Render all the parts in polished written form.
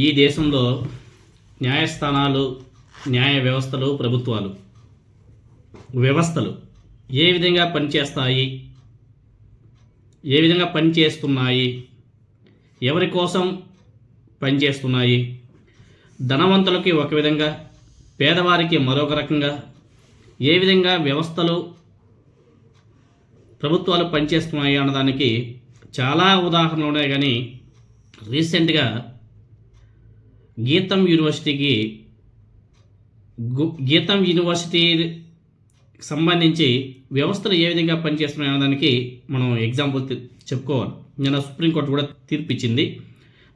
ఈ దేశంలో న్యాయస్థానాలు, న్యాయ వ్యవస్థలు, ప్రభుత్వాలు, వ్యవస్థలు ఏ విధంగా పనిచేస్తాయి, ఏ విధంగా పనిచేస్తున్నాయి, ఎవరి కోసం పనిచేస్తున్నాయి, ధనవంతులకి ఒక విధంగా, పేదవారికి మరొక రకంగా, ఏ విధంగా వ్యవస్థలు, ప్రభుత్వాలు పనిచేస్తున్నాయి అన్నదానికి చాలా ఉదాహరణలు ఉన్నాయి. కానీ రీసెంట్గా గీతం యూనివర్సిటీకి సంబంధించి వ్యవస్థలు ఏ విధంగా పనిచేస్తున్నాయి అన్నదానికి మనం ఎగ్జాంపుల్ చెప్పుకోవాలి. నిన్న సుప్రీంకోర్టు కూడా తీర్పు ఇచ్చింది,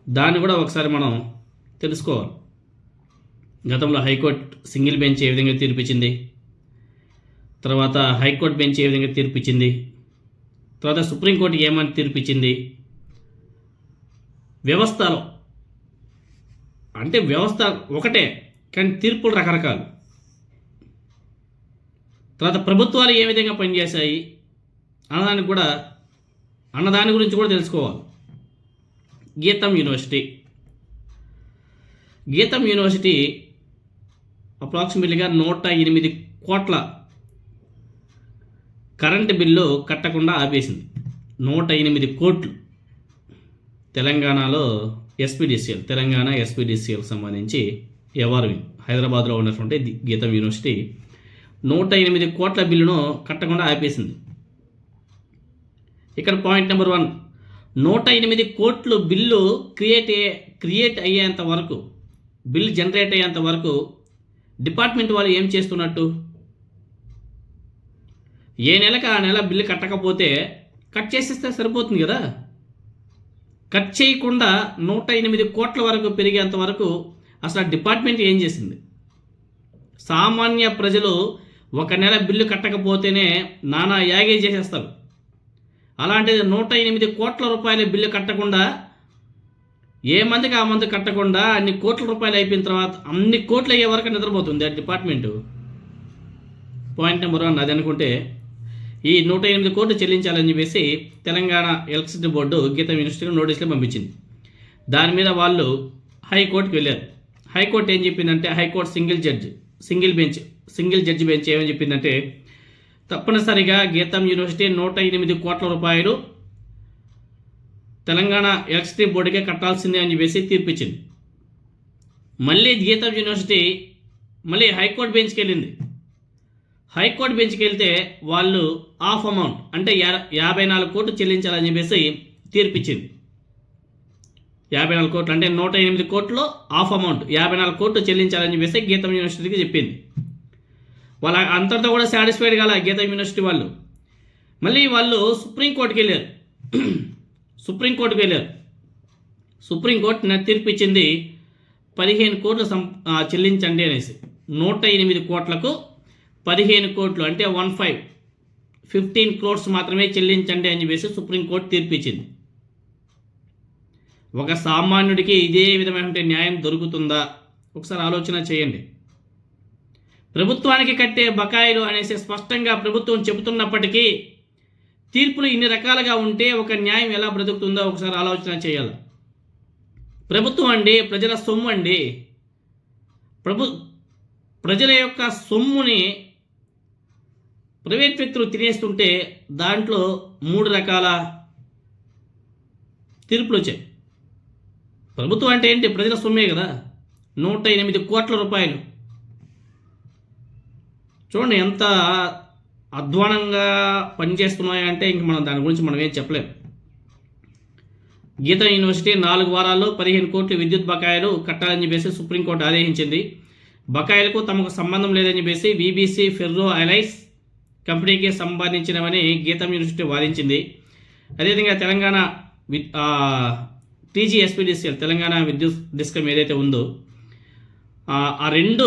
దాన్ని కూడా ఒకసారి మనం తెలుసుకోవాలి. గతంలో హైకోర్టు సింగిల్ బెంచ్ ఏ విధంగా తీర్పు ఇచ్చింది, తర్వాత హైకోర్టు బెంచ్ ఏ విధంగా తీర్పు ఇచ్చింది, తర్వాత సుప్రీంకోర్టు ఏమని తీర్పు ఇచ్చింది. వ్యవస్థలో అంటే వ్యవస్థ ఒకటే కానీ తీర్పులు రకరకాలు. తర్వాత ప్రభుత్వాలు ఏ విధంగా పనిచేశాయి అన్నదాని గురించి కూడా తెలుసుకోవాలి. గీతం యూనివర్సిటీ అప్రాక్సిమేట్లీగా 108 కోట్ల కరెంటు బిల్లు కట్టకుండా ఆపేసింది. 108 కోట్లు. తెలంగాణ ఎస్పీడీసీఎల్ సంబంధించి ఎవర్విన్ హైదరాబాద్లో ఉన్నటువంటి గీతం యూనివర్సిటీ 108 కోట్ల బిల్లును కట్టకుండా ఆపేసింది. ఇక్కడ పాయింట్ నెంబర్ 1, 108 కోట్లు బిల్లు క్రియేట్ అయ్యేంత వరకు, బిల్ జనరేట్ అయ్యేంత వరకు డిపార్ట్మెంట్ వాళ్ళు ఏం చేస్తున్నట్టు? ఏ నెలకు ఆ నెల బిల్లు కట్టకపోతే కట్ చేసేస్తే సరిపోతుంది కదా. కట్ చేయకుండా 108 కోట్ల వరకు పెరిగేంత వరకు అసలు డిపార్ట్మెంట్ ఏం చేసింది? సామాన్య ప్రజలు ఒక నెల బిల్లు కట్టకపోతేనే నానా యాగే చేసేస్తారు. అలాంటిది 108 కోట్ల రూపాయల బిల్లు కట్టకుండా, ఏ మందికి ఆ మంది కట్టకుండా అన్ని కోట్ల రూపాయలు అయిపోయిన తర్వాత అన్ని కోట్లు అయ్యే వరకు నిద్రపోతుంది ఆ డిపార్ట్మెంటు. పాయింట్ నెంబర్ 1 అది అనుకుంటే, ఈ 108 కోట్లు చెల్లించాలని చెప్పేసి తెలంగాణ ఎలక్ట్రిసిటీ బోర్డు గీతం యూనివర్సిటీకి నోటీసులు పంపించింది. దాని మీద వాళ్ళు హైకోర్టుకి వెళ్ళారు. హైకోర్టు ఏం చెప్పిందంటే, హైకోర్టు సింగిల్ జడ్జి బెంచ్ ఏమని చెప్పిందంటే, తప్పనిసరిగా గీతం యూనివర్సిటీ 108 కోట్ల రూపాయలు తెలంగాణ ఎలక్ట్రిసిటీ బోర్డుకే కట్టాల్సిందే అని చెప్పేసి తీర్పిచ్చింది. మళ్ళీ గీతం యూనివర్సిటీ మళ్ళీ హైకోర్టు బెంచ్కి వెళ్ళింది. హైకోర్టు బెంచ్కి వెళ్తే వాళ్ళు హాఫ్ అమౌంట్ అంటే 54 కోట్లు చెల్లించాలని చెప్పేసి తీర్పిచ్చింది. 54 కోట్లు అంటే 108 కోట్లు హాఫ్ అమౌంట్ 54 కోట్లు చెల్లించాలని చెప్పేసి గీతం యూనివర్సిటీకి చెప్పింది. వాళ్ళ అంతటితో కూడా సాటిస్ఫైడ్ కాల గీతం యూనివర్సిటీ వాళ్ళు. మళ్ళీ వాళ్ళు సుప్రీంకోర్టుకి వెళ్ళారు. సుప్రీంకోర్టు తీర్పు ఇచ్చింది 15 కోట్లు చెల్లించండి అనేసి. 108 కోట్లకు 15 కోట్లు అంటే 15 క్రోర్స్ మాత్రమే చెల్లించండి అని చెప్పేసి సుప్రీంకోర్టు తీర్పు ఇచ్చింది. ఒక సామాన్యుడికి ఇదే విధమైన న్యాయం దొరుకుతుందా? ఒకసారి ఆలోచన చేయండి. ప్రభుత్వానికి కట్టే బకాయిలు అనేసి స్పష్టంగా ప్రభుత్వం చెబుతున్నప్పటికీ తీర్పులు ఇన్ని రకాలుగా ఉంటే ఒక న్యాయం ఎలా బ్రతుకుతుందో ఒకసారి ఆలోచన చేయాలి. ప్రభుత్వం అండి ప్రజల సొమ్ము అండి. ప్రజల యొక్క సొమ్ముని ప్రైవేట్ వ్యక్తులు తినేస్తుంటే దాంట్లో 3 రకాల తీర్పులు వచ్చాయి. ప్రభుత్వం అంటే ఏంటి? ప్రజల సొమ్మే కదా. 108 కోట్ల రూపాయలు. చూడండి ఎంత అధ్వానంగా పనిచేస్తున్నాయంటే ఇంక మనం దాని గురించి మనం ఏం చెప్పలేం. గీతం యూనివర్సిటీ 4 వారాల్లో 15 కోట్ల విద్యుత్ బకాయిలు కట్టాలని చెప్పేసి సుప్రీంకోర్టు ఆదేశించింది. బకాయిలకు తమకు సంబంధం లేదని చెప్పేసి బీబీసీ ఫెర్రో అలైస్ కంపెనీకి సంబంధించినవని గీతం యూనివర్సిటీ వాదించింది. అదేవిధంగా తెలంగాణ టీజీఎస్పీడీసీఎల్ తెలంగాణ విద్యుత్ డిస్కమ్ ఏదైతే ఉందో ఆ రెండు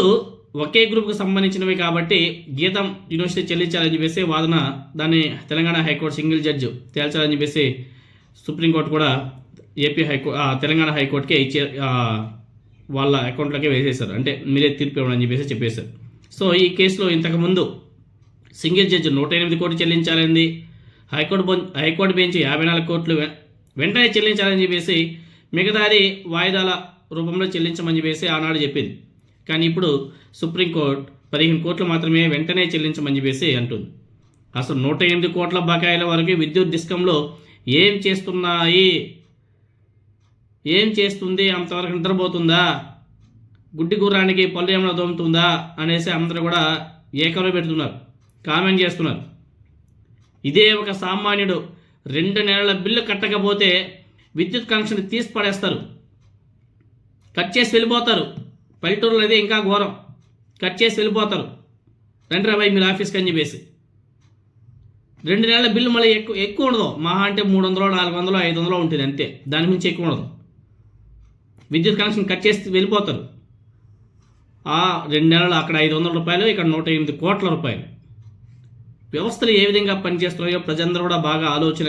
ఒకే గ్రూప్కి సంబంధించినవి కాబట్టి గీతం యూనివర్సిటీ చెల్లించాలని చెప్పేసి వాదన, దాన్ని తెలంగాణ హైకోర్టు సింగిల్ జడ్జి తేల్చాలని చెప్పేసి సుప్రీంకోర్టు కూడా తెలంగాణ హైకోర్టుకే ఇచ్చే వాళ్ళ అకౌంట్లోకి వేసేశారు. అంటే మీరే తీర్పు ఇవ్వమని చెప్పేశారు. సో ఈ కేసులో ఇంతకుముందు సింగిల్ జడ్జి 108 కోట్లు చెల్లించాలని, హైకోర్టు బెంచ్ 54 కోట్లు వెంటనే చెల్లించాలని చెప్పేసి మిగతాది వాయిదాల రూపంలో చెల్లించమని చెప్పేసి ఆనాడు చెప్పింది. కానీ ఇప్పుడు సుప్రీంకోర్టు 15 కోట్లు మాత్రమే వెంటనే చెల్లించమని చెప్పేసి అంటుంది. అసలు 108 కోట్ల బకాయిల వరకు విద్యుత్ డిస్కంలో ఏం చేస్తున్నాయి, ఏం చేస్తుంది, అంతవరకు నిద్రపోతుందా, గుడ్డి గుర్రానికి పళ్ళు ఏమైనా దోముతుందా అనేసి అందరూ కూడా ఏకరవ పెడుతున్నారు, కామెంట్ చేస్తున్నారు. ఇదే ఒక సామాన్యుడు 2 నెలల బిల్లు కట్టకపోతే విద్యుత్ కనెక్షన్ తీసి పడేస్తారు, కట్ చేసి వెళ్ళిపోతారు. పల్లెటూరులో అయితే ఇంకా ఘోరం, కట్ చేసి వెళ్ళిపోతారు. రండి రాబాయ్ మీరు ఆఫీస్కి అని చెప్పేసి 2 నెలల బిల్లు మళ్ళీ ఎక్కువ ఉండదు. మహా అంటే 300, 400, 500 ఉంటుంది అంతే, దాని మించి ఎక్కువ ఉండదు. విద్యుత్ కనెక్షన్ కట్ చేసి వెళ్ళిపోతారు. 2 నెలలు అక్కడ 500 రూపాయలు, ఇక్కడ 108 కోట్ల రూపాయలు. వ్యవస్థలు ఏ విధంగా పనిచేస్తున్నాయో ప్రజలందరూ కూడా బాగా ఆలోచన